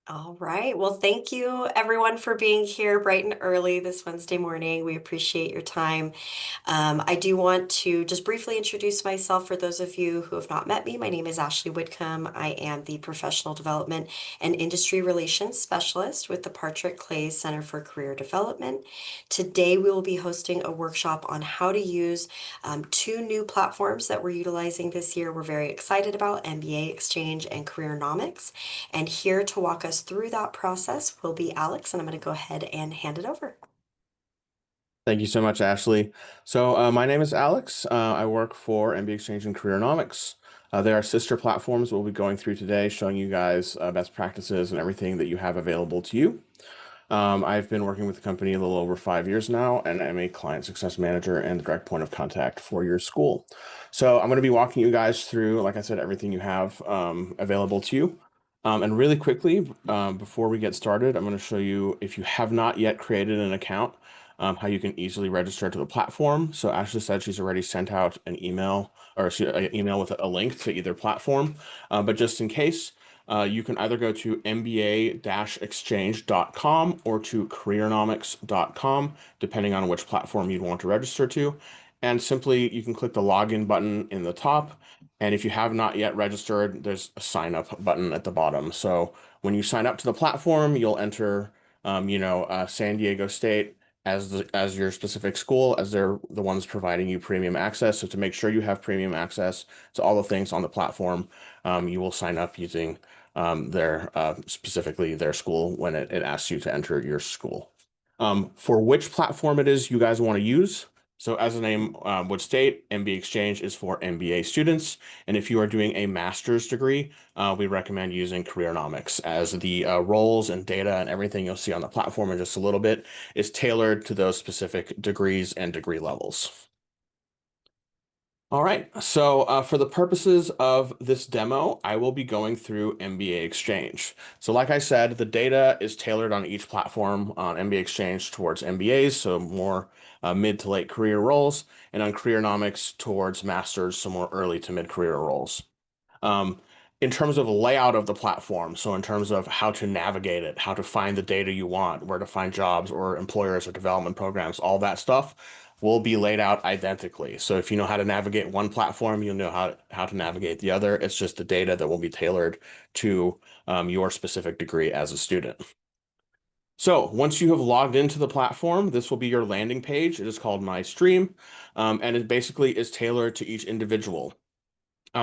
All right. Well, thank you everyone for being here bright and early this Wednesday morning. We appreciate your time. I do want to just briefly introduce myself for those of you who have not met me. My name is Ashley Whitcomb. I am the Professional Development and Industry Relations Specialist with the Partrick Clays Center for Career Development. Today, we will be hosting a workshop on how to use two new platforms that we're utilizing this year. We're very excited about MBA-Exchange and Careernomics. And here to walk us through that process will be Alex, and I'm going to go ahead and hand it over. Thank you so much, Ashley. My name is Alex. I work for MBA-Exchange and Careernomics. They are sister platforms we'll be going through today, showing you guys best practices and everything that you have available to you. I've been working with the company a little over 5 years now, and I'm a client success manager and the direct point of contact for your school. So I'm going to be walking you guys through, like I said, everything you have available to you. And really quickly, before we get started, I'm going to show you, if you have not yet created an account, how you can easily register to the platform. So Ashley said she's already sent out an email an email with a link to either platform. But just in case, you can either go to MBA-Exchange.com or to Careernomics.com, depending on which platform you'd want to register to. And simply, you can click the login button in the top. And if you have not yet registered, there's a sign up button at the bottom. So when you sign up to the platform, you'll enter, San Diego State as your specific school, as they're the ones providing you premium access. So to make sure you have premium access to all the things on the platform, you will sign up using their specifically their school when it asks you to enter your school. For which platform it is you guys want to use. So as the name would state, MBA-Exchange is for MBA students. And if you are doing a master's degree, we recommend using Careernomics, as the roles and data and everything you'll see on the platform in just a little bit is tailored to those specific degrees and degree levels. All right, so for the purposes of this demo, I will be going through MBA-Exchange. So like I said, the data is tailored on each platform. On MBA-Exchange towards MBAs, so more mid to late career roles, and on Careernomics towards masters, so more early to mid career roles. Um, in terms of layout of the platform, so in terms of how to navigate it, how to find the data you want, where to find jobs or employers or development programs, all that stuff will be laid out identically. So if you know how to navigate one platform, you'll know how to navigate the other. It's just the data that will be tailored to your specific degree as a student. So once you have logged into the platform, this will be your landing page. It is called My Stream, and it basically is tailored to each individual.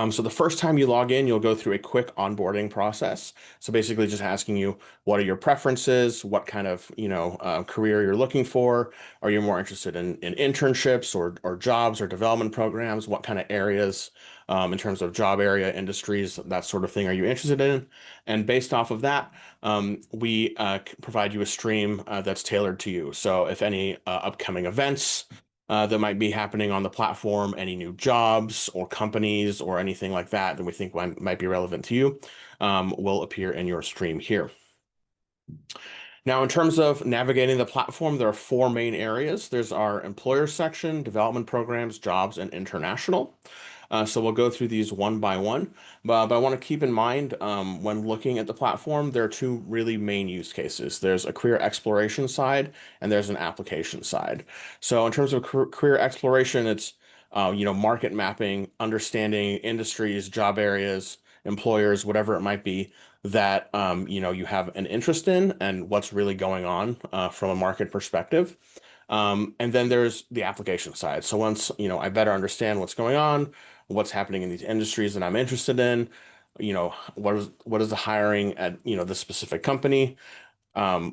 So the first time you log in, you'll go through a quick onboarding process. So basically just asking you, what are your preferences? What kind of, career you're looking for? Are you more interested in internships or jobs or development programs? What kind of areas, in terms of job area, industries, that sort of thing, are you interested in? And based off of that, we provide you a stream that's tailored to you. So if any upcoming events, that might be happening on the platform, any new jobs or companies or anything like that that we think might be relevant to you, will appear in your stream here. Now, in terms of navigating the platform, there are four main areas. There's our employer section, development programs, jobs, and international. So we'll go through these one by one, but I want to keep in mind, when looking at the platform, there are two really main use cases. There's a career exploration side and there's an application side. So in terms of career exploration, it's market mapping, understanding industries, job areas, employers, whatever it might be that you have an interest in and what's really going on from a market perspective. And then there's the application side. So once, I better understand what's going on, what's happening in these industries that I'm interested in, what is the hiring at, this specific company. I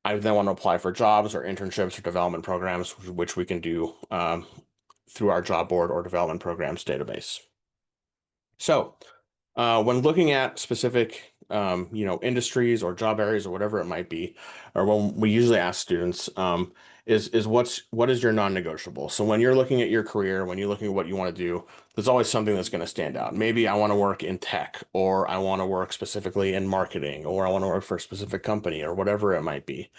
then want to apply for jobs or internships or development programs, which we can do through our job board or development programs database. So when looking at specific, industries or job areas or whatever it might be, or when we usually ask students, is what is your non-negotiable? So when you're looking at your career, when you're looking at what you want to do, there's always something that's going to stand out. Maybe I want to work in tech, or I want to work specifically in marketing, or I want to work for a specific company, or whatever it might be.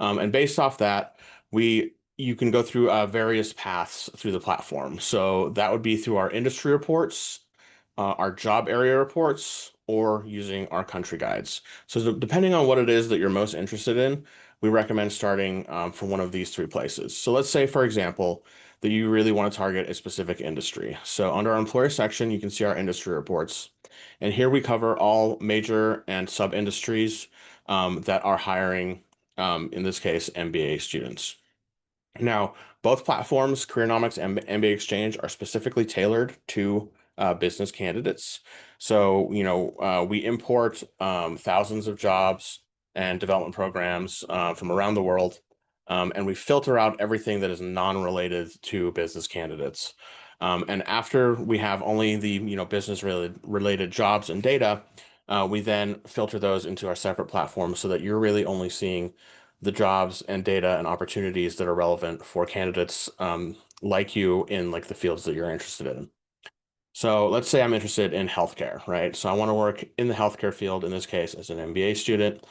And based off that, you can go through various paths through the platform. So that would be through our industry reports, our job area reports, or using our country guides. So depending on what it is that you're most interested in, we recommend starting from one of these three places. So let's say, for example, that you really want to target a specific industry. So under our employer section, you can see our industry reports. And here we cover all major and sub-industries that are hiring, in this case, MBA students. Now, both platforms, Careernomics and MBA-Exchange, are specifically tailored to business candidates. So, we import thousands of jobs and development programs from around the world, and we filter out everything that is non-related to business candidates. And after we have only the, business related jobs and data, we then filter those into our separate platforms so that you're really only seeing the jobs and data and opportunities that are relevant for candidates like you in like the fields that you're interested in. So let's say I'm interested in healthcare, right? So I want to work in the healthcare field, in this case, as an MBA student.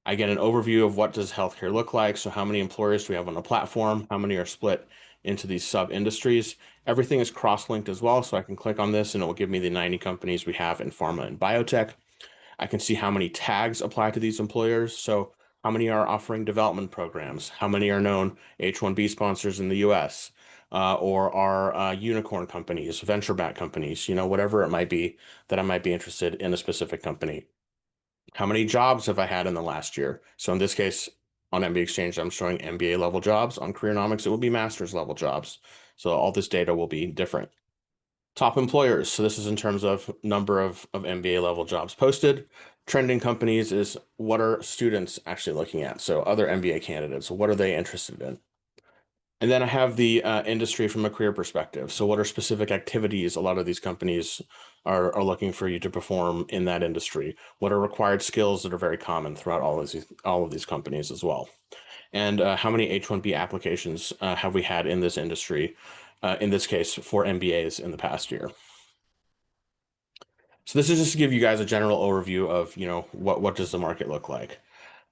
I get an overview of what does healthcare look like. So how many employers do we have on the platform? How many are split into these sub-industries? Everything is cross-linked as well. So I can click on this and it will give me the 90 companies we have in pharma and biotech. I can see how many tags apply to these employers. So how many are offering development programs? How many are known H-1B sponsors in the US? Or are unicorn companies, venture-backed companies, whatever it might be that I might be interested in a specific company. How many jobs have I had in the last year? So in this case, on MBA-Exchange, I'm showing MBA level jobs. On Careernomics, it will be master's level jobs. So all this data will be different. Top employers. So this is in terms of number of MBA level jobs posted. Trending companies is what are students actually looking at? So other MBA candidates, what are they interested in? And then I have the industry from a career perspective. So what are specific activities a lot of these companies are looking for you to perform in that industry? What are required skills that are very common throughout all of these companies as well? And how many H-1B applications have we had in this industry, in this case for MBAs in the past year? So this is just to give you guys a general overview of, what does the market look like.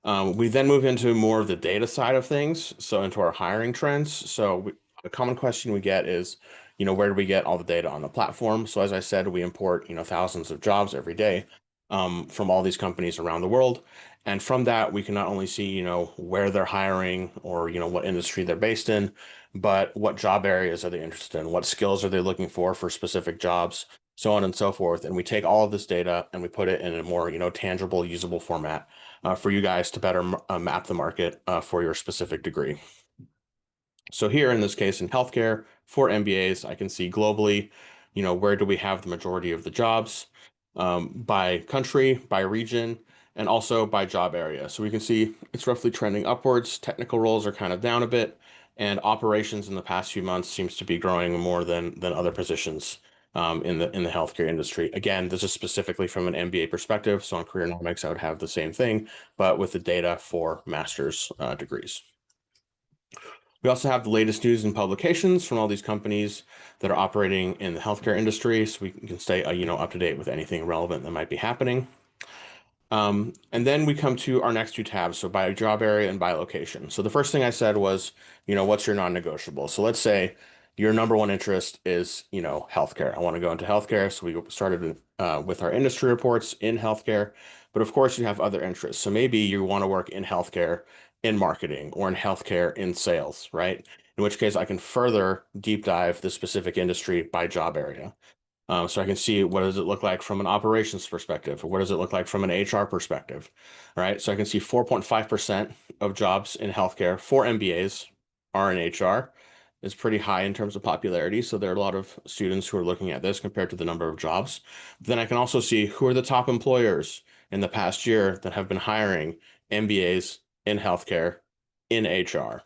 We then move into more of the data side of things, so into our hiring trends. A common question we get is, where do we get all the data on the platform? So as I said, we import, thousands of jobs every day from all these companies around the world. And from that, we can not only see, where they're hiring or, what industry they're based in, but what job areas are they interested in? What skills are they looking for specific jobs? So on and so forth. And we take all of this data and we put it in a more, tangible, usable format for you guys to better map the market for your specific degree. So here in this case in healthcare for MBAs, I can see globally, where do we have the majority of the jobs by country, by region, and also by job area. So we can see it's roughly trending upwards. Technical roles are kind of down a bit, and operations in the past few months seems to be growing more than other positions in the healthcare industry. Again, this is specifically from an MBA perspective. So on Careernomics, I would have the same thing, but with the data for master's degrees. We also have the latest news and publications from all these companies that are operating in the healthcare industry, so we can stay, up to date with anything relevant that might be happening. And then we come to our next two tabs, so by job area and by location. So the first thing I said was, what's your non-negotiable? So let's say your number one interest is, healthcare. I want to go into healthcare. So we started with our industry reports in healthcare, but of course you have other interests. So maybe you want to work in healthcare in marketing or in healthcare in sales, right? In which case I can further deep dive the specific industry by job area. So I can see what does it look like from an operations perspective, or what does it look like from an HR perspective, right? So I can see 4.5% of jobs in healthcare for MBAs are in HR. It's pretty high in terms of popularity. So there are a lot of students who are looking at this compared to the number of jobs. Then I can also see who are the top employers in the past year that have been hiring MBAs in healthcare in HR.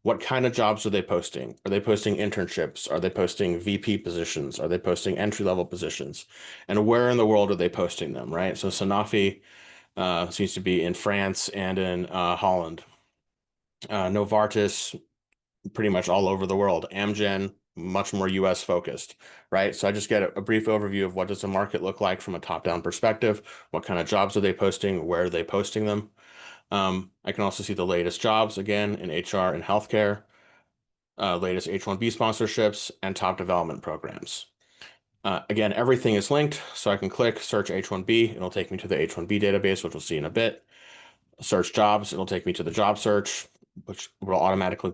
What kind of jobs are they posting? Are they posting internships? Are they posting VP positions? Are they posting entry-level positions? And where in the world are they posting them, right? So Sanofi seems to be in France and in Holland. Novartis, pretty much all over the world. Amgen, much more US focused, right? So I just get a brief overview of what does the market look like from a top-down perspective? What kind of jobs are they posting? Where are they posting them? I can also see the latest jobs, again, in HR and healthcare, latest H-1B sponsorships, and top development programs. Again, everything is linked, so I can click search H-1B. It'll take me to the H-1B database, which we'll see in a bit. Search jobs, it'll take me to the job search, which will automatically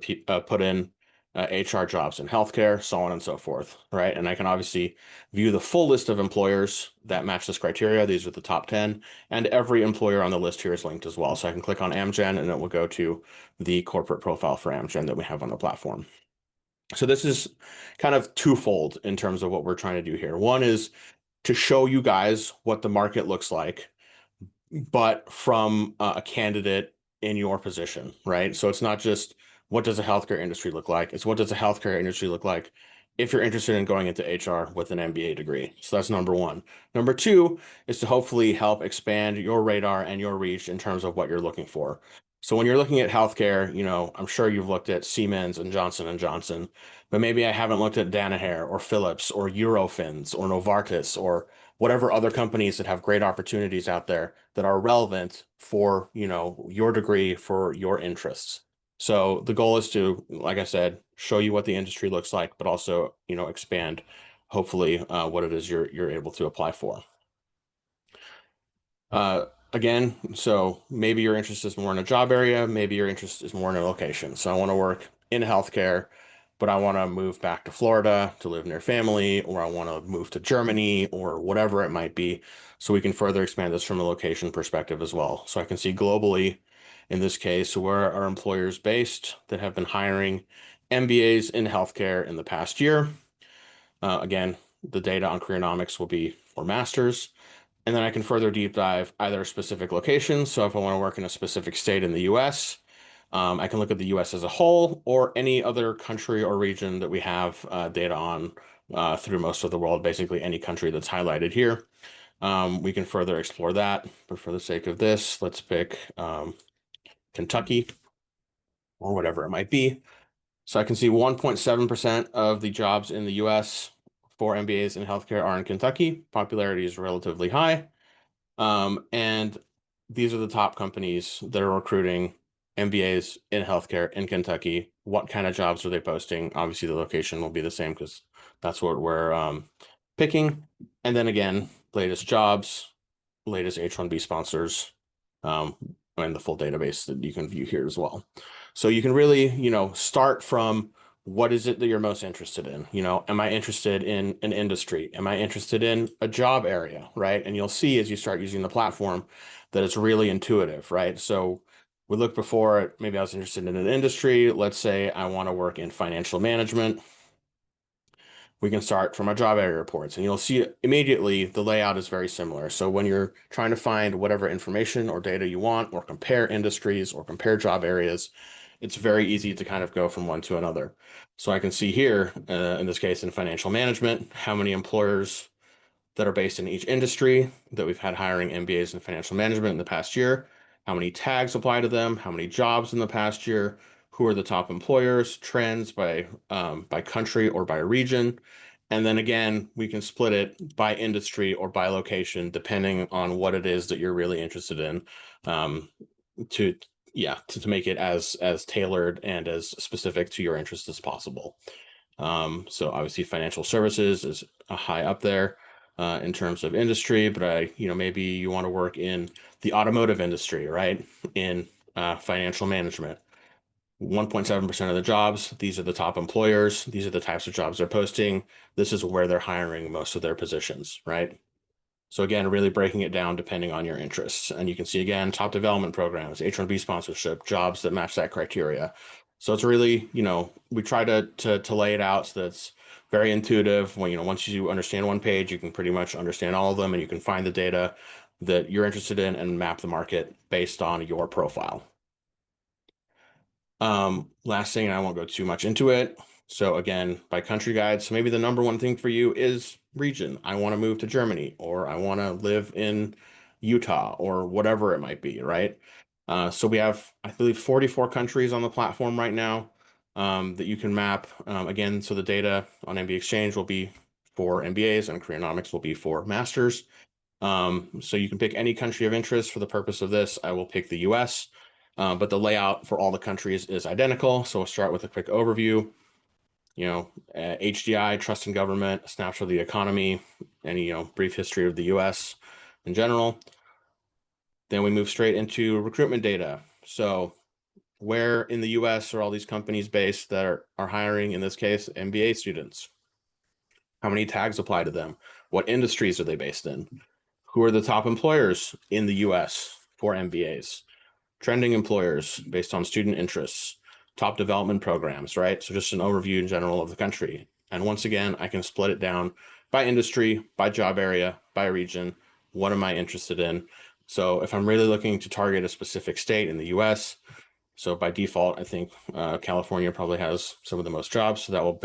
put in HR jobs in healthcare, so on and so forth, right? And I can obviously view the full list of employers that match this criteria. These are the top 10, and every employer on the list here is linked as well. So I can click on Amgen, and it will go to the corporate profile for Amgen that we have on the platform. So this is kind of twofold in terms of what we're trying to do here. One is to show you guys what the market looks like, but from a candidate in your position, right? So it's not just what does a healthcare industry look like? It's what does a healthcare industry look like if you're interested in going into HR with an MBA degree. So that's number one. Number two is to hopefully help expand your radar and your reach in terms of what you're looking for. So when you're looking at healthcare, I'm sure you've looked at Siemens and Johnson and Johnson, but maybe I haven't looked at Danaher or Philips or Eurofins or Novartis or whatever other companies that have great opportunities out there that are relevant for, your degree, for your interests. So the goal is to, like I said, show you what the industry looks like, but also, expand hopefully what it is you're able to apply for. Again, so maybe your interest is more in a job area, maybe your interest is more in a location. So I want to work in healthcare, but I want to move back to Florida to live near family, or I want to move to Germany or whatever it might be. So we can further expand this from a location perspective as well. So I can see globally, in this case, where are employers based that have been hiring MBAs in healthcare in the past year. Again, the data on Careernomics will be for masters. And then I can further deep dive either specific locations. So if I want to work in a specific state in the US, I can look at the US as a whole or any other country or region that we have data on through most of the world, basically any country that's highlighted here. We can further explore that. But for the sake of this, let's pick Kentucky or whatever it might be. So I can see 1.7% of the jobs in the US for MBAs in healthcare are in Kentucky. Popularity is relatively high. And these are the top companies that are recruiting MBAs in healthcare in Kentucky. What kind of jobs are they posting? Obviously, the location will be the same because that's what we're picking. And then again, latest jobs, latest H-1B sponsors, um, and the full database that you can view here as well. So you can really, start from what is it that you're most interested in? Am I interested in an industry? Am I interested in a job area, right? And you'll see as you start using the platform that it's really intuitive, right? So we looked before, maybe I was interested in an industry. Let's say I want to work in financial management. We can start from our job area reports, and you'll see immediately the layout is very similar. So when you're trying to find whatever information or data you want, or compare industries or compare job areas, it's very easy to kind of go from one to another. So I can see here, in this case, in financial management, how many employers that are based in each industry that we've had hiring MBAs in financial management in the past year, how many tags apply to them, how many jobs in the past year, who are the top employers, trends by country or by region. And then again, we can split it by industry or by location, depending on what it is that you're really interested in, to to make it as tailored and as specific to your interest as possible. So obviously financial services is a high up there in terms of industry, but maybe you want to work in the automotive industry, right? In financial management. 1.7% of the jobs, these are the top employers. These are the types of jobs they're posting. This is where they're hiring most of their positions, right? So again, really breaking it down depending on your interests. And you can see again, top development programs, H-1B sponsorship, jobs that match that criteria. So it's really, we try to lay it out so that it's very intuitive. When, once you understand one page, you can pretty much understand all of them and you can find the data that you're interested in and map the market based on your profile. Last thing, and I won't go too much into it. So again, by country guide. So maybe the number one thing for you is region. I want to move to Germany, or I want to live in Utah, or whatever it might be, right? So we have, I believe, 44 countries on the platform right now that you can map. Again, so the data on MBA-Exchange will be for MBAs and Careernomics will be for masters. So you can pick any country of interest. For the purpose of this, I will pick the US. But the layout for all the countries is identical. So we'll start with a quick overview. HDI, trust in government, a snapshot of the economy, any, brief history of the US in general. Then we move straight into recruitment data. So where in the US are all these companies based that are hiring, in this case, MBA students? How many tags apply to them? What industries are they based in? Who are the top employers in the US for MBAs? Trending employers based on student interests, top development programs, right? So just an overview in general of the country. And once again, I can split it down by industry, by job area, by region. What am I interested in? So if I'm really looking to target a specific state in the US, so by default, I think California probably has some of the most jobs, so that will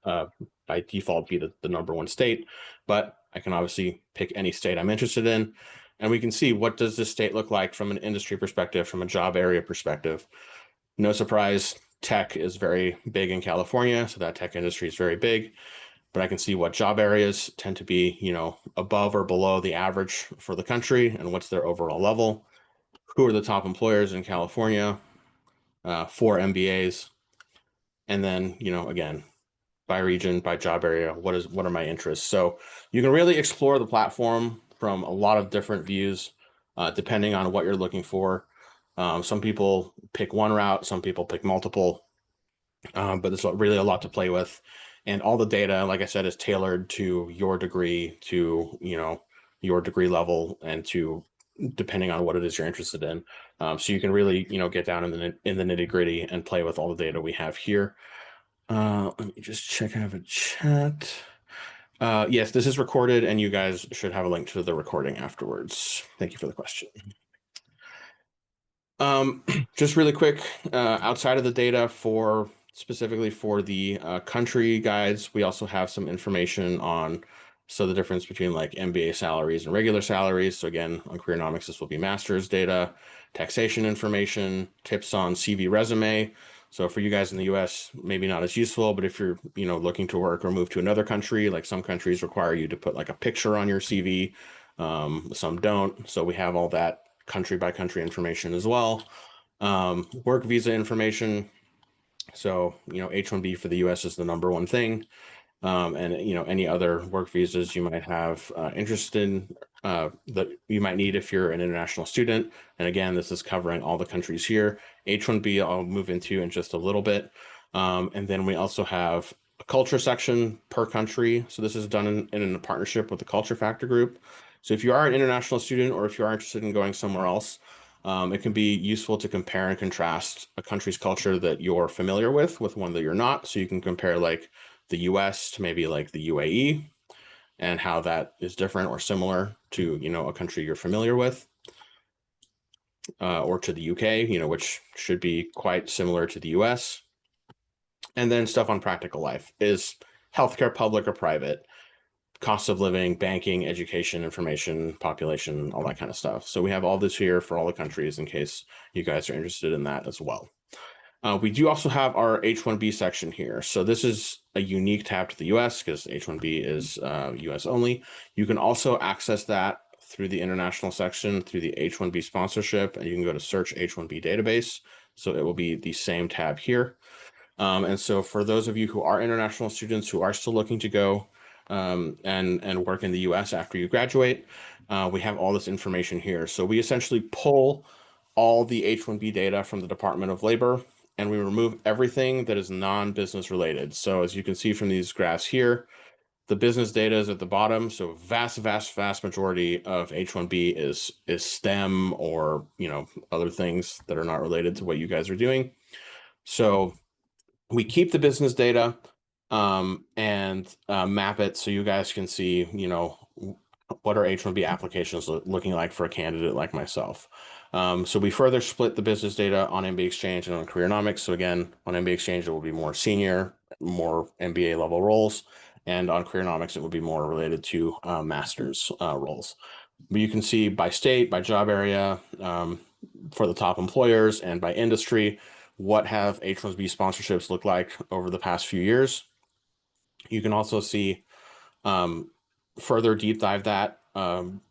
uh, by default be the number one state. But I can obviously pick any state I'm interested in, and we can see what does this state look like from an industry perspective, from a job area perspective. No surprise, tech is very big in California, so that tech industry is very big. But I can see what job areas tend to be, above or below the average for the country, and what's their overall level. Who are the top employers in California? For MBAs, and then again by region, by job area, what are my interests? So you can really explore the platform from a lot of different views, depending on what you're looking for. Some people pick one route, some people pick multiple, but there's really a lot to play with, and all the data, like I said, is tailored to your degree, to your degree level, and to depending on what it is you're interested in. So you can really, get down in the nitty gritty and play with all the data we have here. Let me just check. I have a chat. Yes, this is recorded, and you guys should have a link to the recording afterwards. Thank you for the question. Um, just really quick, outside of the data for specifically for the country guides, we also have some information on the difference between like MBA salaries and regular salaries. So again, on Careernomics, this will be master's data, taxation information, tips on CV resume. So for you guys in the US, maybe not as useful, but if you're, looking to work or move to another country, like some countries require you to put like a picture on your CV, some don't. So we have all that country by country information as well. Work visa information. So, H-1B for the US is the number one thing. And any other work visas you might have interest in that you might need if you're an international student. And again, this is covering all the countries here. H-1B I'll move into in just a little bit. And then we also have a culture section per country. So this is done in a partnership with the Culture Factor Group. So if you are an international student or if you are interested in going somewhere else, it can be useful to compare and contrast a country's culture that you're familiar with one that you're not. So you can compare like the US to maybe like the UAE and how that is different or similar to, a country you're familiar with, or to the UK, which should be quite similar to the US. And then stuff on practical life. Is healthcare public or private? Cost of living, banking, education, information, population, all that kind of stuff. So we have all this here for all the countries in case you guys are interested in that as well. We do also have our H-1B section here. So this is a unique tab to the US because H-1B is US only. You can also access that through the international section, through the H-1B sponsorship, and you can go to search H-1B database. So it will be the same tab here. And so for those of you who are international students who are still looking to go and work in the US after you graduate, we have all this information here. So we essentially pull all the H-1B data from the Department of Labor, and we remove everything that is non-business related. So as you can see from these graphs here, the business data is at the bottom. So vast majority of H-1B is STEM or, other things that are not related to what you guys are doing. So we keep the business data and map it so you guys can see, what are H-1B applications looking like for a candidate like myself. So we further split the business data on MBA-Exchange and on Careernomics. So again, on MBA-Exchange, it will be more senior, more MBA level roles. And on Careernomics, it would be more related to master's roles. But you can see by state, by job area, for the top employers, and by industry, what have H-1B sponsorships look like over the past few years. You can also see further deep dive that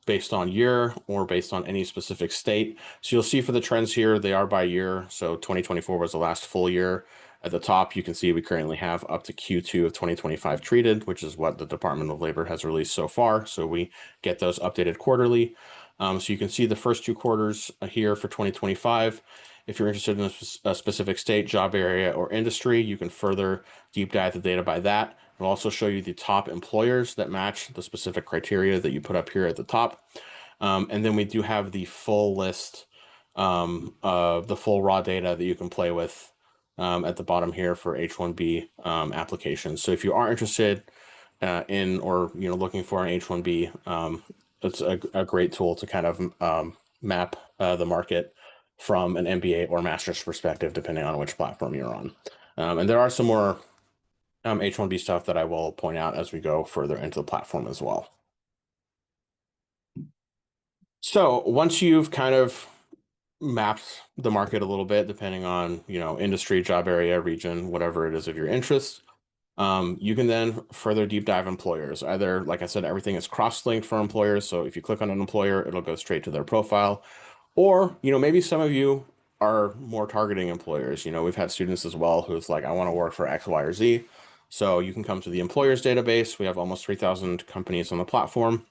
based on year or based on any specific state. So you'll see for the trends here, they are by year. So 2024 was the last full year At the top, you can see we currently have up to Q2 of 2025 treated, which is what the Department of Labor has released so far. So we get those updated quarterly. So you can see the first 2 quarters here for 2025. If you're interested in a specific state, job area, or industry, you can further deep dive the data by that. It'll also show you the top employers that match the specific criteria that you put up here at the top. And then we do have the full list of the full raw data that you can play with at the bottom here for H-1B applications. So if you are interested in or looking for an H-1B, it's a great tool to kind of map the market from an MBA or master's perspective, depending on which platform you're on. And there are some more H-1B stuff that I will point out as we go further into the platform as well. So once you've kind of mapped the market a little bit, depending on, industry, job area, region, whatever it is of your interest, you can then further deep dive employers. Either, like I said, everything is cross-linked for employers. So if you click on an employer, it'll go straight to their profile. Or, maybe some of you are more targeting employers. We've had students as well who's like, I want to work for X, Y, or Z. So you can come to the employers database. We have almost 3,000 companies on the platform,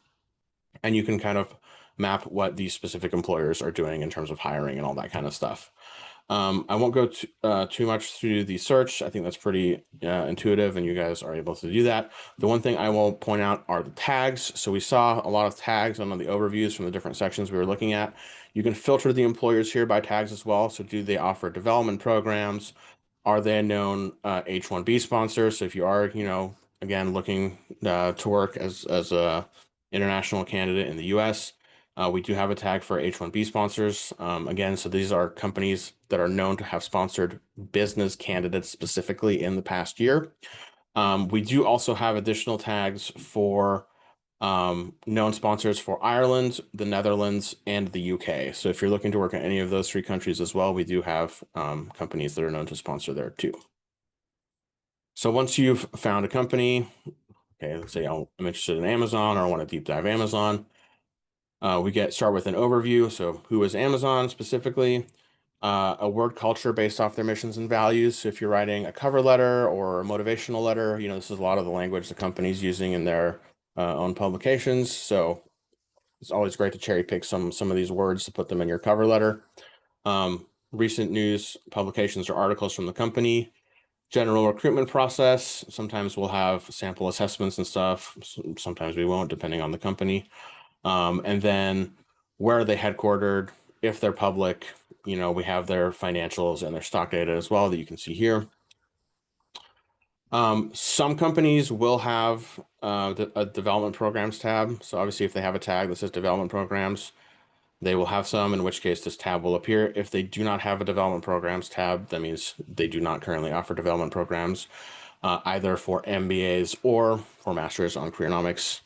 and you can kind of map what these specific employers are doing in terms of hiring and all that kind of stuff. I won't go too much through the search. I think that's pretty intuitive, and you guys are able to do that. The one thing I will point out are the tags. So we saw a lot of tags on the overviews from the different sections we were looking at. You can filter the employers here by tags as well. So do they offer development programs? Are they a known H-1B sponsor? So if you are, again, looking to work as a international candidate in the U.S., we do have a tag for H-1B sponsors. Again, so these are companies that are known to have sponsored business candidates specifically in the past year. We do also have additional tags for known sponsors for Ireland, the Netherlands, and the UK. So if you're looking to work in any of those 3 countries as well, we do have companies that are known to sponsor there too. So once you've found a company, okay, let's say I'm interested in Amazon or I want to deep dive Amazon. We start with an overview. So who is Amazon specifically? A word culture based off their missions and values. So if you're writing a cover letter or a motivational letter, this is a lot of the language the company's using in their own publications. So it's always great to cherry pick some of these words to put them in your cover letter. Recent news publications or articles from the company. General recruitment process. Sometimes we'll have sample assessments and stuff. Sometimes we won't, depending on the company. And then where are they headquartered? If they're public, we have their financials and their stock data as well that you can see here. Some companies will have a development programs tab. So obviously if they have a tag that says development programs, they will have some, in which case this tab will appear. If they do not have a development programs tab, that means they do not currently offer development programs, either for MBAs or for masters on Careernomics.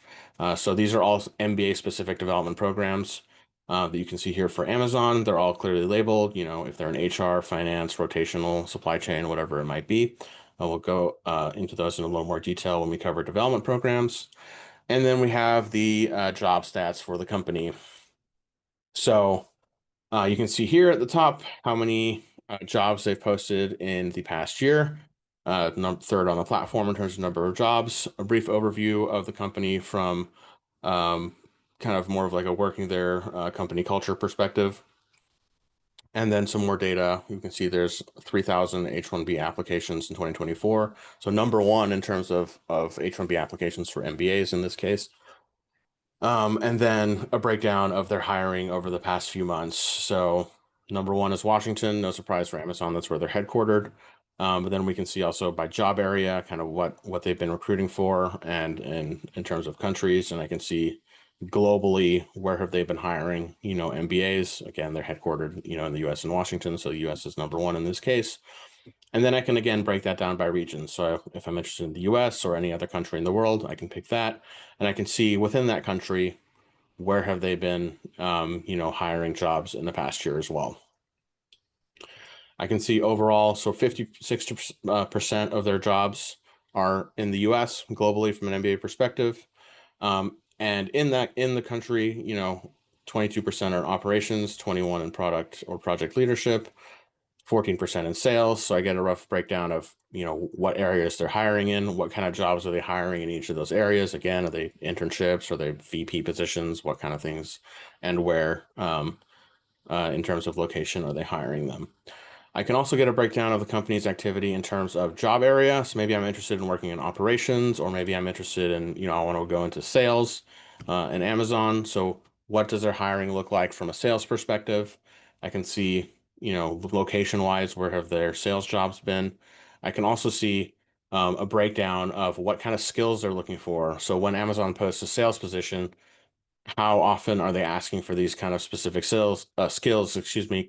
So these are all MBA specific development programs that you can see here for Amazon. They're all clearly labeled, if they're in HR, finance, rotational, supply chain, whatever it might be. We'll go into those in a little more detail when we cover development programs. And then we have the job stats for the company. So you can see here at the top how many jobs they've posted in the past year. Third on the platform in terms of number of jobs. A brief overview of the company from kind of more of like a working their company culture perspective. And then some more data. You can see there's 3,000 H-1B applications in 2024. So number one in terms of H-1B applications for MBAs in this case. And then a breakdown of their hiring over the past few months. So number one is Washington. No surprise for Amazon. That's where they're headquartered. But then we can see also by job area, kind of what they've been recruiting for, and in terms of countries. And I can see globally where have they been hiring, MBAs. Again, they're headquartered, in the US and Washington. So the US is number one in this case. And then I can again break that down by region. So if I'm interested in the US or any other country in the world, I can pick that, and I can see within that country where have they been, hiring jobs in the past year as well. I can see overall, so 56% of their jobs are in the US globally from an MBA perspective. And in the country, 22% are in operations, 21 in product or project leadership, 14% in sales. So I get a rough breakdown of, what areas they're hiring in, what kind of jobs are they hiring in each of those areas. Again, are they internships, are they VP positions, what kind of things, and where, in terms of location, are they hiring them. I can also get a breakdown of the company's activity in terms of job area. So maybe I'm interested in working in operations, or maybe I'm interested in, I want to go into sales in Amazon. So what does their hiring look like from a sales perspective? I can see, location wise, where have their sales jobs been? I can also see a breakdown of what kind of skills they're looking for. So when Amazon posts a sales position, how often are they asking for these kind of specific skills,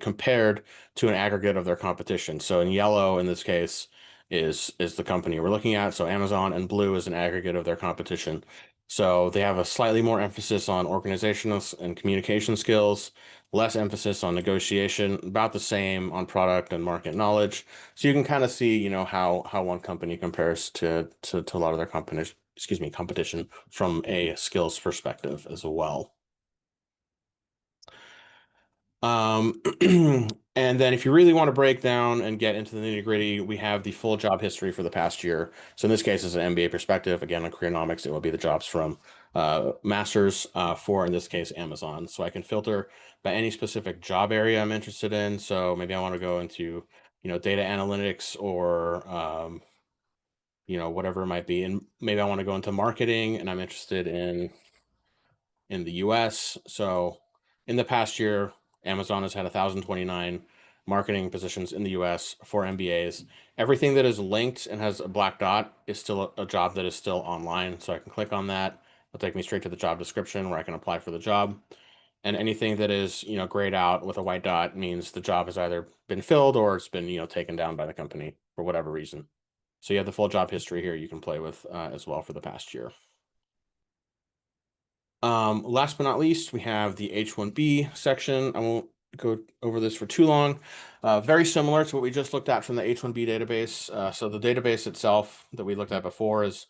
compared to an aggregate of their competition? So in yellow, in this case, is the company we're looking at. So Amazon, and blue is an aggregate of their competition. So they have a slightly more emphasis on organizational and communication skills, less emphasis on negotiation, about the same on product and market knowledge. So you can kind of see, how one company compares to a lot of their competition from a skills perspective as well. Um, and then if you really want to break down and get into the nitty-gritty, we have the full job history for the past year. So in this case, as an MBA perspective, again, on Careernomics, it will be the jobs from masters for, in this case, Amazon. So I can filter by any specific job area I'm interested in. So maybe I want to go into, data analytics, or whatever it might be. And maybe I want to go into marketing, and I'm interested in the US. So in the past year, Amazon has had 1,029 marketing positions in the US for MBAs. Everything that is linked and has a black dot is still a job that is still online. So I can click on that. It'll take me straight to the job description where I can apply for the job. And anything that is, grayed out with a white dot means the job has either been filled or it's been, taken down by the company for whatever reason. So you have the full job history here you can play with as well for the past year. Last but not least, we have the H-1B section. I won't go over this for too long. Very similar to what we just looked at from the H-1B database. So the database itself that we looked at before is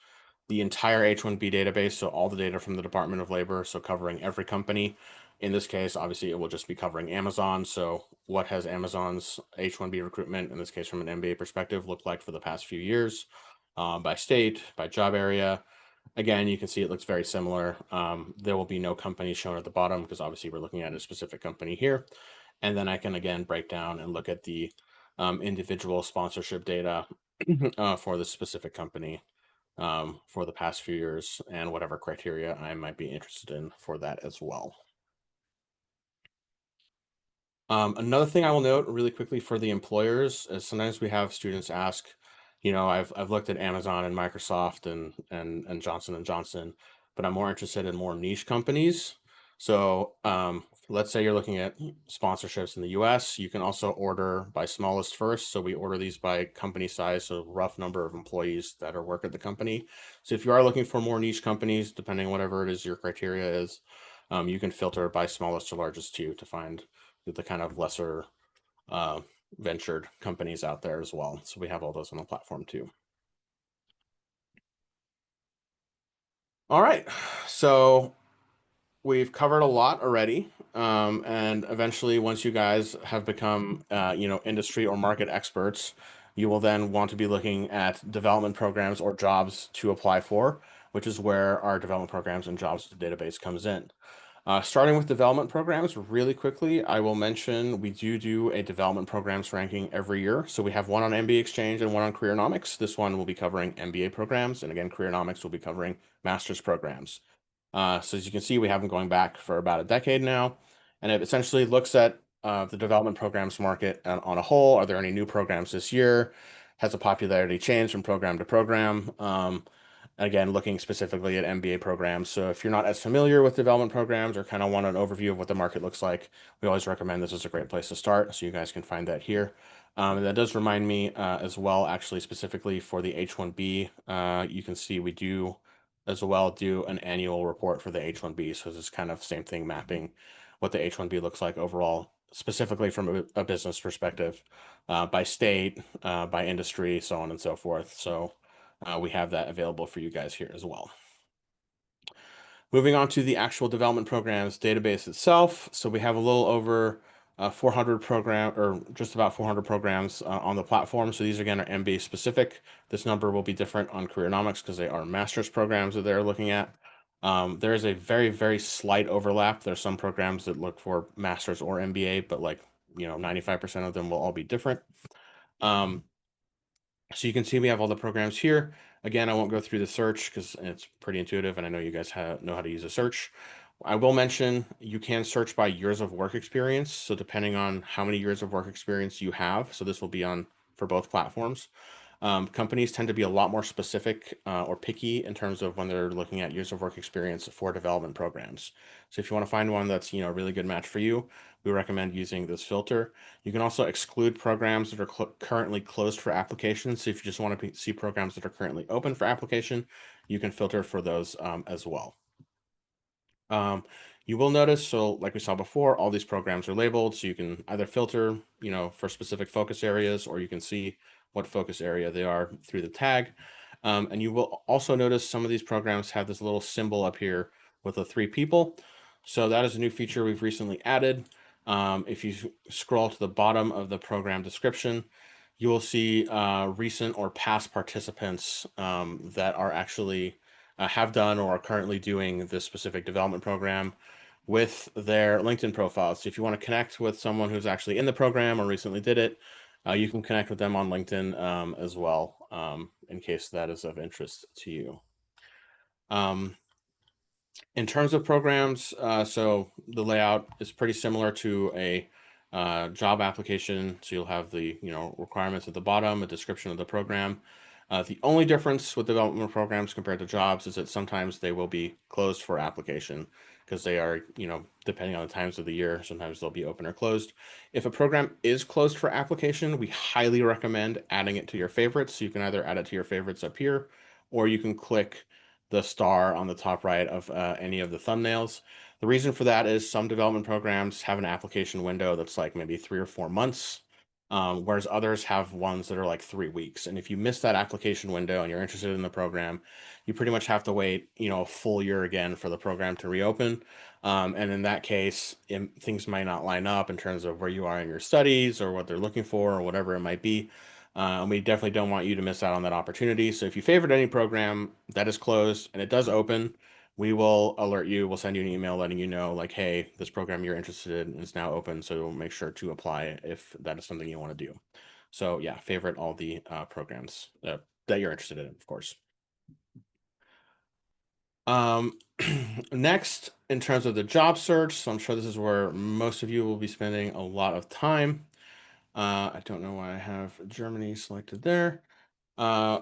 the entire H-1B database, so all the data from the Department of Labor, so covering every company. In this case, obviously, it will just be covering Amazon. So what has Amazon's H-1B recruitment, in this case from an MBA perspective, looked like for the past few years, by state, by job area. Again, you can see it looks very similar. There will be no companies shown at the bottom because obviously we're looking at a specific company here. And then I can again break down and look at the individual sponsorship data for the specific company for the past few years, and whatever criteria I might be interested in for that as well. Another thing I will note really quickly for the employers is sometimes we have students ask, I've looked at Amazon and Microsoft and Johnson and Johnson, but I'm more interested in more niche companies. So let's say you're looking at sponsorships in the US. You can also order by smallest first. So we order these by company size, so rough number of employees that are work at the company. So if you are looking for more niche companies, depending on whatever it is your criteria is, you can filter by smallest to largest too to find the kind of lesser uh, ventured companies out there as well. So we have all those on the platform too. All right, so we've covered a lot already. And eventually, once you guys have become, industry or market experts, you will then want to be looking at development programs or jobs to apply for, which is where our development programs and jobs database comes in. Starting with development programs, really quickly, I will mention we do a development programs ranking every year. So we have one on MBA-Exchange and one on Careernomics. This one will be covering MBA programs, and again, Careernomics will be covering master's programs. So as you can see, we have them going back for about a decade now, and it essentially looks at the development programs market on a whole. Are there any new programs this year? Has the popularity changed from program to program? Again, looking specifically at MBA programs. So if you're not as familiar with development programs or kind of want an overview of what the market looks like, we always recommend this is a great place to start. So you guys can find that here. And that does remind me as well, actually, specifically for the H-1B, you can see we do as well do an annual report for the H-1B. So it's kind of same thing, mapping what the H-1B looks like overall, specifically from a business perspective, by state, by industry, so on and so forth. So we have that available for you guys here as well. Moving on to the actual development programs database itself. So we have a little over 400 program or just about 400 programs on the platform. So these again are MBA specific. This number will be different on Careernomics because they are master's programs that they're looking at. There is a very, very slight overlap. There's some programs that look for master's or MBA, but like, 95% of them will all be different. Um, so you can see we have all the programs here. Again, I won't go through the search because it's pretty intuitive and I know you guys know how to use a search. I will mention you can search by years of work experience. So depending on how many years of work experience you have, so this will be on for both platforms. Companies tend to be a lot more specific or picky in terms of when they're looking at years of work experience for development programs. So if you want to find one that's, a really good match for you, we recommend using this filter. You can also exclude programs that are currently closed for applications. So if you just want to see programs that are currently open for application, you can filter for those as well. You will notice, so like we saw before, all these programs are labeled, so you can either filter, for specific focus areas, or you can see what focus area they are through the tag. And you will also notice some of these programs have this little symbol up here with the 3 people. So that is a new feature we've recently added. If you scroll to the bottom of the program description, you will see recent or past participants that are actually have done or are currently doing this specific development program with their LinkedIn profiles. So if you want to connect with someone who's actually in the program or recently did it, you can connect with them on LinkedIn as well, in case that is of interest to you. Um, in terms of programs, so the layout is pretty similar to a job application. So you'll have the requirements at the bottom, a description of the program. The only difference with development programs compared to jobs is that sometimes they will be closed for application because they are, depending on the times of the year, sometimes they'll be open or closed. If a program is closed for application, we highly recommend adding it to your favorites. So you can either add it to your favorites up here, or you can click the star on the top right of any of the thumbnails. The reason for that is some development programs have an application window that's like maybe 3 or 4 months, whereas others have ones that are like 3 weeks. And if you miss that application window and you're interested in the program, you pretty much have to wait, a full year again for the program to reopen. And in that case, things might not line up in terms of where you are in your studies or what they're looking for or whatever it might be. And we definitely don't want you to miss out on that opportunity. So if you favorite any program that is closed and it does open, we will alert you. We'll send you an email letting you know, like, hey, this program you're interested in is now open. So we'll make sure to apply if that is something you want to do. So yeah, favorite all the programs that you're interested in, of course. Um, next, in terms of the job search, so I'm sure this is where most of you will be spending a lot of time. I don't know why I have Germany selected there. Uh,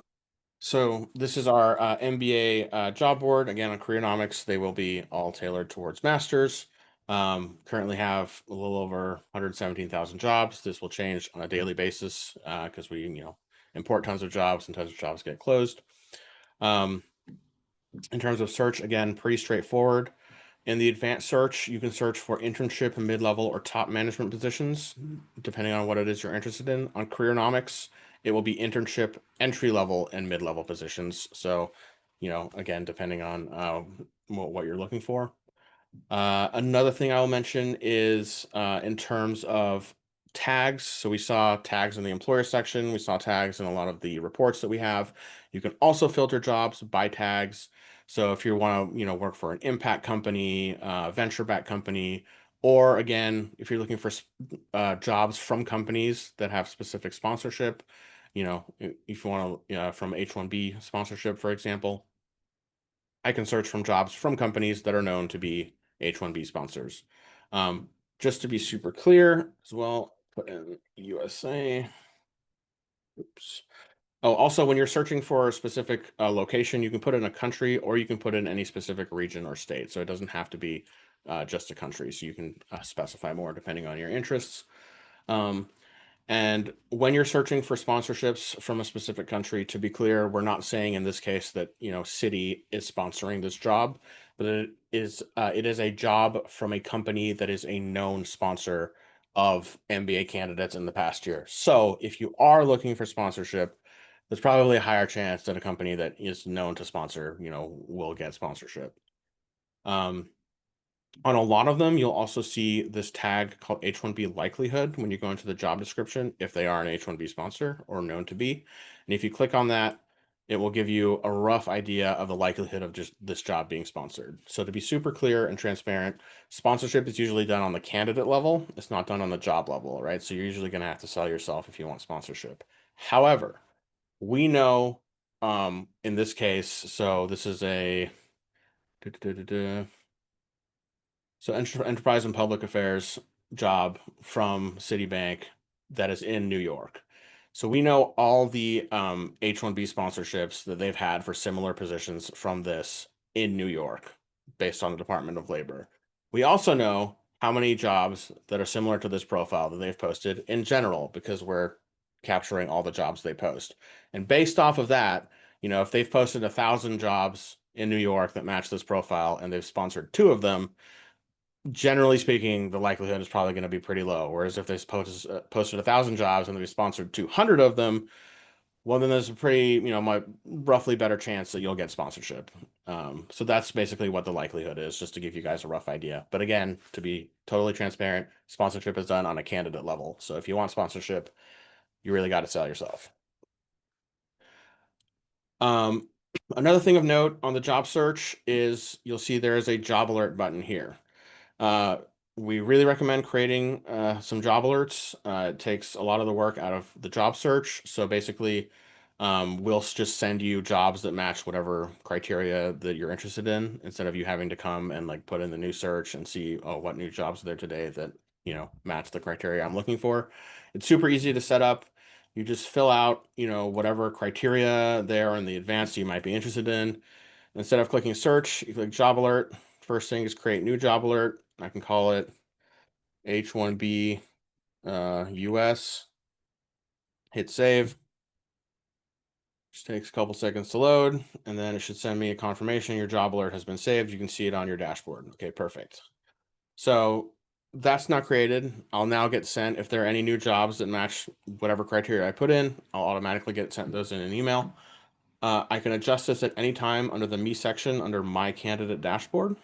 so this is our MBA job board. Again, on Careernomics, they will be all tailored towards masters. Currently have a little over 117,000 jobs. This will change on a daily basis because we, import tons of jobs and tons of jobs get closed. In terms of search, again, pretty straightforward. In the advanced search, you can search for internship and mid-level or top management positions, depending on what it is you're interested in. On Careernomics, it will be internship, entry-level, and mid-level positions. So, again, depending on what you're looking for. Another thing I'll mention is in terms of tags. So we saw tags in the employer section. We saw tags in a lot of the reports that we have. You can also filter jobs by tags. So if you want to, work for an impact company, venture-backed company, or again, if you're looking for jobs from companies that have specific sponsorship, if you want to, from H-1B sponsorship, for example, I can search from jobs from companies that are known to be H-1B sponsors. Just to be super clear as well, put in USA. Oops. Oh, also, when you're searching for a specific location, you can put in a country or you can put in any specific region or state. So it doesn't have to be just a country. So you can specify more depending on your interests. Um, and when you're searching for sponsorships from a specific country, to be clear, we're not saying in this case that, Citi is sponsoring this job, but it is a job from a company that is a known sponsor of MBA candidates in the past year. So if you are looking for sponsorship, there's probably a higher chance that a company that is known to sponsor, will get sponsorship. Um, On a lot of them, you'll also see this tag called H-1B likelihood when you go into the job description, if they are an H-1B sponsor or known to be. And if you click on that, it will give you a rough idea of the likelihood of just this job being sponsored. So to be super clear and transparent, sponsorship is usually done on the candidate level. It's not done on the job level, right? So you're usually going to have to sell yourself if you want sponsorship. However, we know in this case, so this is a so enterprise and public affairs job from Citibank that is in New York. So we know all the H-1B sponsorships that they've had for similar positions from this in New York based on the Department of Labor. We also know how many jobs that are similar to this profile that they've posted in general because we're capturing all the jobs they post. And based off of that, if they've posted 1,000 jobs in New York that match this profile and they've sponsored two of them, generally speaking, the likelihood is probably going to be pretty low. Whereas if they posted 1,000 jobs and they sponsored 200 of them, well, then there's a pretty, roughly better chance that you'll get sponsorship. So that's basically what the likelihood is, just to give you guys a rough idea. But again, to be totally transparent, sponsorship is done on a candidate level. So if you want sponsorship, you really got to sell yourself. Um, Another thing of note on the job search is you'll see there is a job alert button here. Uh, we really recommend creating some job alerts. It takes a lot of the work out of the job search. So basically, we'll just send you jobs that match whatever criteria that you're interested in, instead of you having to come and like put in the new search and see, oh, what new jobs are there today that, match the criteria I'm looking for. It's super easy to set up. You just fill out, whatever criteria there in the advanced you might be interested in. Instead of clicking search, you click job alert. First thing is create new job alert. I can call it H1B US. Hit save. Just takes a couple seconds to load, and then it should send me a confirmation your job alert has been saved. You can see it on your dashboard. Okay, perfect. So that's not created. I'll now get sent, if there are any new jobs that match whatever criteria I put in, I'll automatically get sent those in an email. I can adjust this at any time under the Me section under My Candidate Dashboard.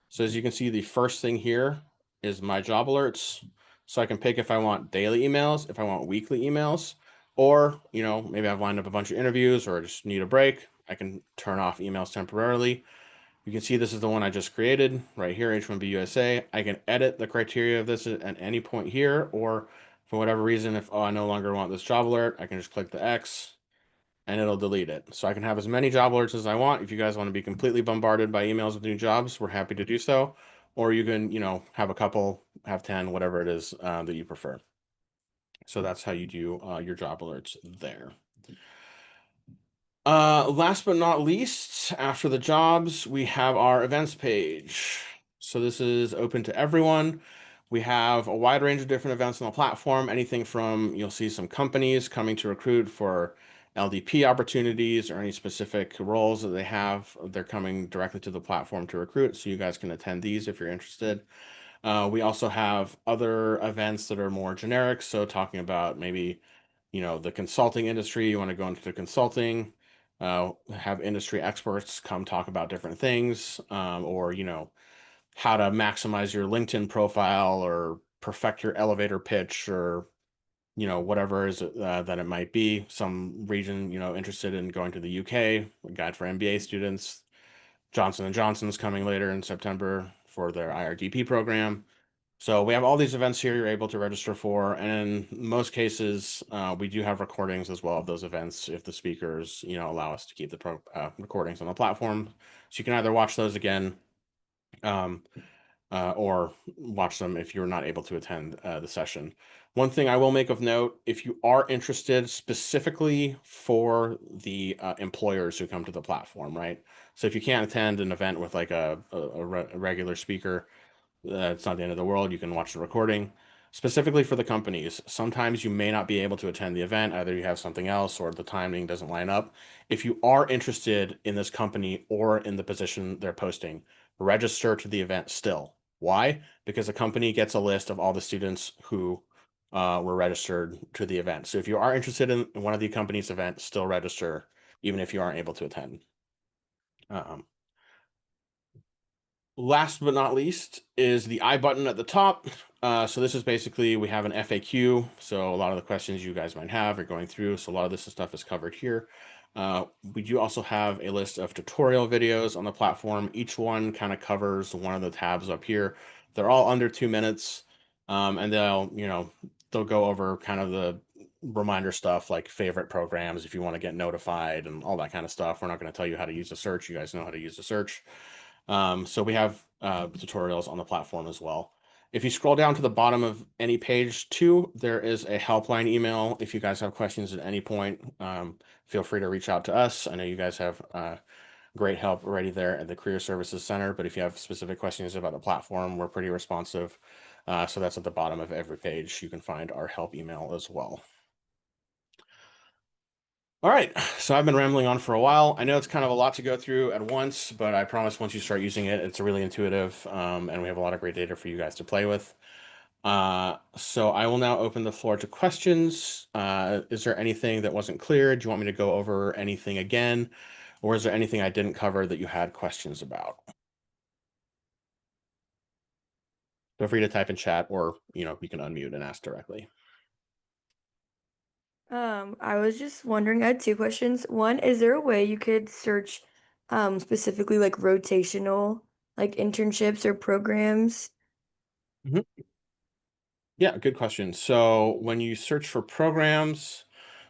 So as you can see, the first thing here is my job alerts. So I can pick if I want daily emails, if I want weekly emails, or, maybe I've lined up a bunch of interviews or I just need a break. I can turn off emails temporarily. You can see this is the one I just created right here, H1B USA. I can edit the criteria of this at any point here, or for whatever reason, if, I no longer want this job alert, I can just click the X and it'll delete it. So I can have as many job alerts as I want. If you guys want to be completely bombarded by emails with new jobs, we're happy to do so. Or you can, have a couple, have 10, whatever it is that you prefer. So that's how you do your job alerts there. Last but not least, after the jobs, we have our events page. So this is open to everyone. We have a wide range of different events on the platform, anything from, you'll see some companies coming to recruit for LDP opportunities or any specific roles that they have. They're coming directly to the platform to recruit, so you guys can attend these if you're interested. We also have other events that are more generic, so talking about maybe, the consulting industry, you want to go into consulting, have industry experts come talk about different things, or, how to maximize your LinkedIn profile or perfect your elevator pitch or, whatever is that it might be. Some region, interested in going to the UK, a guide for MBA students. Johnson & Johnson's coming later in September for their IRDP program. So we have all these events here you're able to register for, and in most cases, we do have recordings as well of those events if the speakers, allow us to keep the recordings on the platform. So you can either watch those again, um, or watch them if you're not able to attend the session. One thing I will make of note, if you are interested specifically for the employers who come to the platform, right? So if you can't attend an event with like a regular speaker, it's not the end of the world. You can watch the recording. Specifically for the companies, sometimes you may not be able to attend the event. Either you have something else or the timing doesn't line up. If you are interested in this company or in the position they're posting, register to the event still. Why? Because the company gets a list of all the students who were registered to the event. So if you are interested in one of the company's events, still register, even if you aren't able to attend. Um, Last but not least is the I button at the top. So this is basically, we have an FAQ. So a lot of the questions you guys might have are going through. So a lot of this stuff is covered here. We do also have a list of tutorial videos on the platform. Each one kind of covers one of the tabs up here. They're all under 2 minutes. And they'll go over kind of the reminder stuff like favorite programs if you want to get notified and all that kind of stuff. We're not going to tell you how to use the search. You guys know how to use the search. So we have tutorials on the platform as well. If you scroll down to the bottom of any page too, there is a helpline email. If you guys have questions at any point, feel free to reach out to us. I know you guys have great help already there at the Career Services Center, but if you have specific questions about the platform, we're pretty responsive. So that's at the bottom of every page. You can find our help email as well. All right, so I've been rambling on for a while. I know it's kind of a lot to go through at once, but I promise once you start using it, it's really intuitive, and we have a lot of great data for you guys to play with. So I will now open the floor to questions. Is there anything that wasn't clear? Do you want me to go over anything again? Or is there anything I didn't cover that you had questions about? Feel free to type in chat or, you can unmute and ask directly. I was just wondering, I had two questions. One, is there a way you could search specifically like rotational like internships or programs? Mhm. Yeah, good question. So when you search for programs,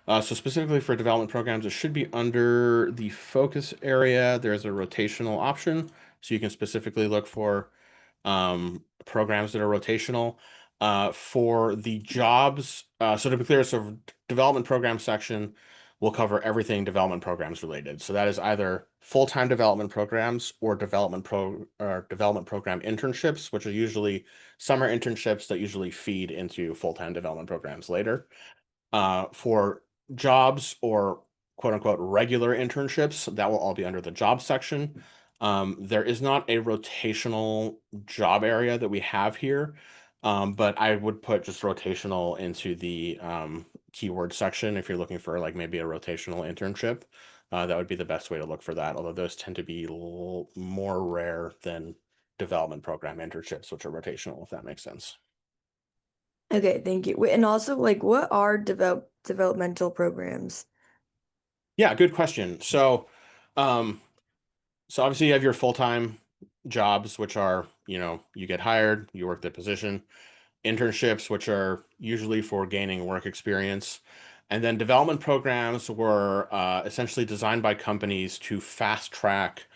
so specifically for development programs, it should be under the focus area. There's a rotational option. So you can specifically look for programs that are rotational. For the jobs, so to be clear, so development program section will cover everything development programs related. So that is either full-time development programs or development program internships, which are usually summer internships that usually feed into full-time development programs later. For jobs or quote unquote regular internships, that will all be under the job section. There is not a rotational job area that we have here, but I would put just rotational into the keyword section if you're looking for like maybe a rotational internship. That would be the best way to look for that, although those tend to be more rare than development program internships, which are rotational, if that makes sense. Okay, thank you. Wait, and also like what are developmental programs? Yeah, good question. Um, So obviously you have your full-time jobs, which are, you get hired, you work the position, internships, which are usually for gaining work experience, and then development programs were essentially designed by companies to fast track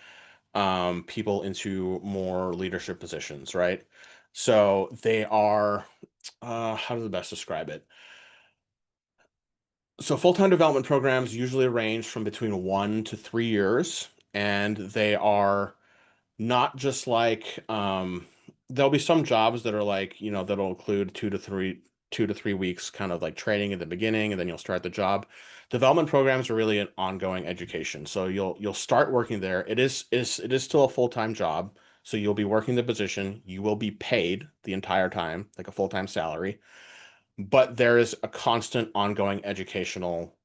people into more leadership positions, right? So they are, how do I best describe it? So full-time development programs usually range from between 1 to 3 years, and they are not just like there'll be some jobs that are like, that'll include 2 to 3 weeks kind of like training at the beginning and then you'll start the job. Development programs are really an ongoing education. So you'll start working there. It is still a full-time job. So you'll be working the position, you will be paid the entire time, like a full-time salary, but there is a constant ongoing educational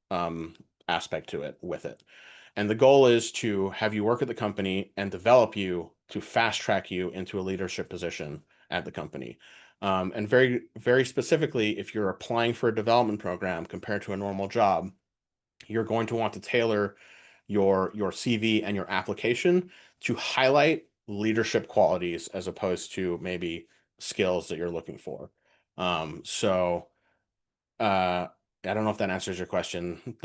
aspect to it with it. And the goal is to have you work at the company and develop you to fast track you into a leadership position at the company. And very, very specifically, if you're applying for a development program compared to a normal job, you're going to want to tailor your CV and your application to highlight leadership qualities as opposed to maybe skills that you're looking for. So uh, I don't know if that answers your question.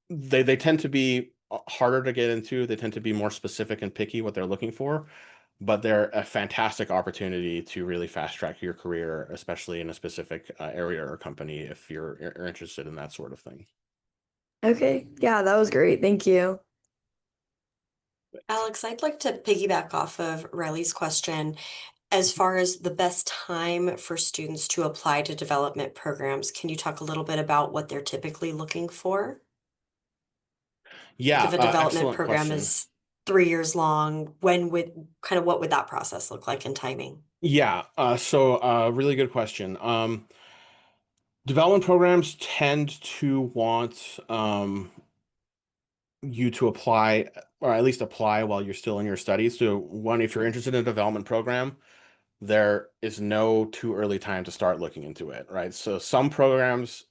They tend to be harder to get into. They tend to be more specific and picky what they're looking for, but they're a fantastic opportunity to really fast track your career, especially in a specific area or company if you're interested in that sort of thing. Okay, yeah, that was great. Thank you. Alex, I'd like to piggyback off of Riley's question. As far as the best time for students to apply to development programs, can you talk a little bit about what they're typically looking for? Like Yeah, if a development excellent program question. is 3 years long, what would that process look like in timing? Yeah, really good question. Development programs tend to want you to apply, or at least apply while you're still in your studies. So one, if you're interested in a development program, there is no too early time to start looking into it, right? So some programs,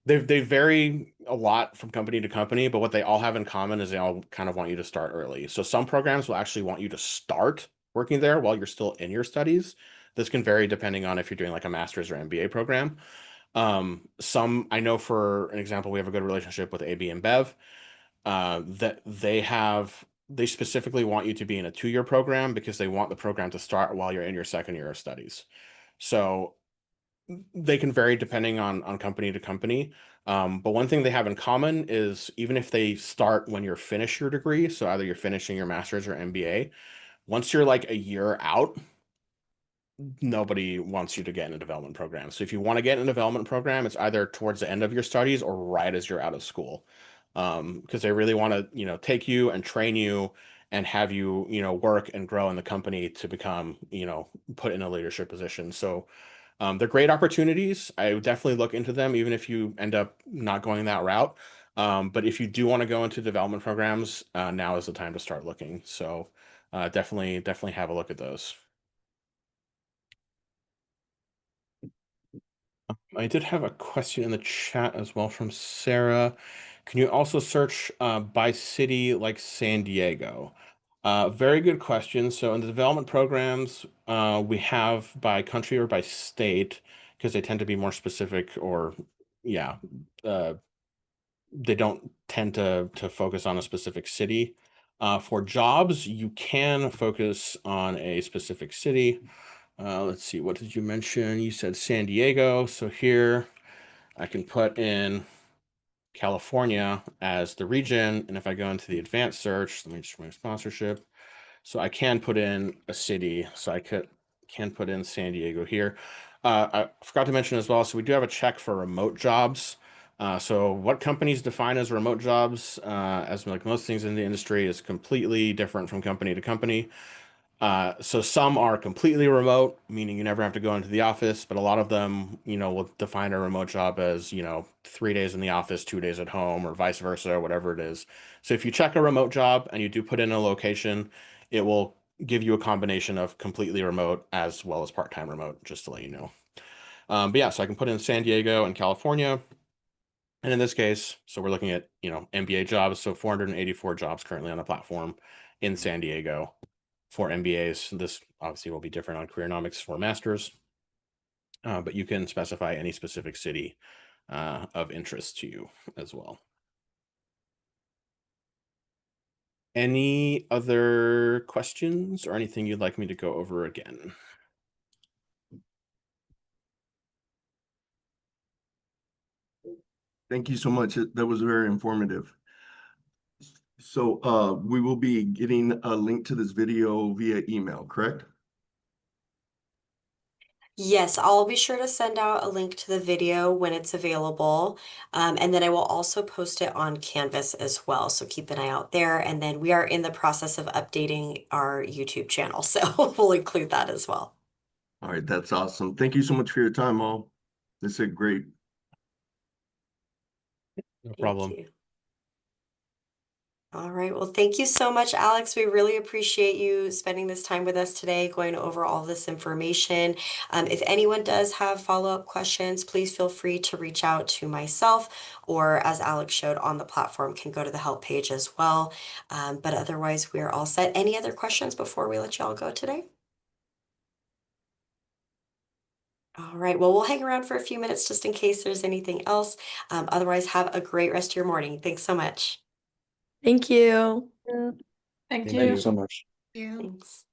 they vary a lot from company to company, but what they all have in common is they all kind of want you to start early. So some programs will actually want you to start working there while you're still in your studies. This can vary depending on if you're doing like a master's or MBA program. Some, I know, for an example, we have a good relationship with AB and Bev, that they specifically want you to be in a 2-year program because they want the program to start while you're in your second year of studies. So they can vary depending on company to company. But one thing they have in common is even if they start when you're finished your degree, so either you're finishing your master's or MBA, once you're like a year out, nobody wants you to get in a development program. So if you want to get in a development program, it's either towards the end of your studies or right as you're out of school. Because they really want to, take you and train you and have you, work and grow in the company to become, put in a leadership position. So they're great opportunities. I would definitely look into them, even if you end up not going that route. But if you do want to go into development programs, now is the time to start looking. So definitely have a look at those. I did have a question in the chat as well from Sarah. Can you also search by city like San Diego? Very good question. So in the development programs, we have by country or by state because they tend to be more specific or, yeah, uh, they don't tend to focus on a specific city. For jobs, you can focus on a specific city. Let's see, what did you mention? You said San Diego. So here I can put in California as the region. And if I go into the advanced search, let me just my sponsorship. So I can put in a city. So I can put in San Diego here. I forgot to mention as well. So we do have a check for remote jobs. So what companies define as remote jobs, as like most things in the industry, is completely different from company to company. So some are completely remote, meaning you never have to go into the office, but a lot of them, will define a remote job as, 3 days in the office, 2 days at home, or vice versa, or whatever it is. So if you check a remote job and you do put in a location, it will give you a combination of completely remote as well as part-time remote, just to let you know. But yeah, so I can put in San Diego and California. And in this case, so we're looking at, MBA jobs. So 484 jobs currently on the platform in San Diego for MBAs. This obviously will be different on Careernomics for masters, but you can specify any specific city of interest to you as well. Any other questions or anything you'd like me to go over again? Thank you so much. That was very informative. So we will be getting a link to this video via email, correct? Yes, I'll be sure to send out a link to the video when it's available. And then I will also post it on Canvas as well. So keep an eye out there. And then we are in the process of updating our YouTube channel. So we'll include that as well. All right, that's awesome. Thank you so much for your time, all. This is great. No Thank problem. you. All right. Well, thank you so much, Alex. We really appreciate you spending this time with us today, going over all this information. If anyone does have follow-up questions, please feel free to reach out to myself, or as Alex showed on the platform, can go to the help page as well. But otherwise, we're all set. Any other questions before we let you all go today? All right. Well, we'll hang around for a few minutes just in case there's anything else. Otherwise, have a great rest of your morning. Thanks so much. Thank you. Thank Thank you. you so much. You. Thanks.